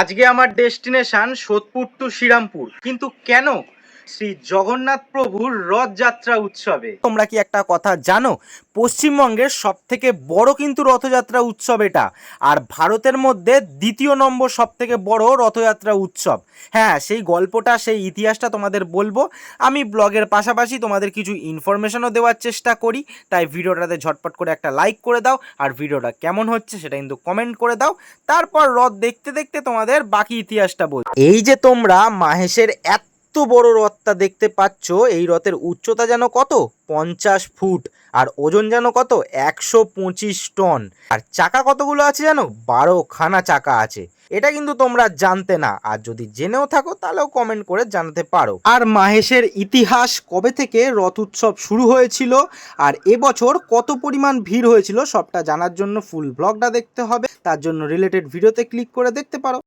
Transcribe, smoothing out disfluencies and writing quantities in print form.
আজকে আমার destination Sodepur two Serampore, কিন্তু কেন? শ্রী জগন্নাথ প্রভুর রথযাত্রা উৎসবে। তোমরা কি একটা কথা জানো? পশ্চিমবঙ্গের সব থেকে বড় কিন্তু রথযাত্রা উৎসব এটা, আর ভারতের মধ্যে দ্বিতীয় নম্বর সব থেকে বড় রথযাত্রা উৎসব। হ্যাঁ, সেই গল্পটা, সেই ইতিহাসটা তোমাদের বলবো। আমি ব্লগের পাশাপাশি তোমাদের কিছু ইনফরমেশনও দেওয়ার চেষ্টা করি, তাই ভিডিওটাতে ঝটপট করে একটা লাইক করে দাও, আর ভিডিওটা কেমন হচ্ছে সেটা কিন্তু কমেন্ট করে দাও। তারপর রথ দেখতে দেখতে তোমাদের বাকি ইতিহাসটা বল। এই যে তোমরা মাহেশের এত বড় রথটা দেখতে পাচ্ছ, এই রথের উচ্চতা যেন কত 50 ফুট, আর ওজন যেন কত 125 টন। আর চাকা কতগুলো আছে জানো? 12খানা চাকা আছে। এটা কিন্তু তোমরা জানতে না, আর যদি জেনেও থাকো তাহলেও কমেন্ট করে জানাতে পারো। আর মাহেশের ইতিহাস, কবে থেকে রথ উৎসব শুরু হয়েছিল, আর এবছর কত পরিমাণ ভিড় হয়েছিল, সবটা জানার জন্য ফুল ব্লগটা দেখতে হবে। তার জন্য রিলেটেড ভিডিওতে ক্লিক করে দেখতে পারো।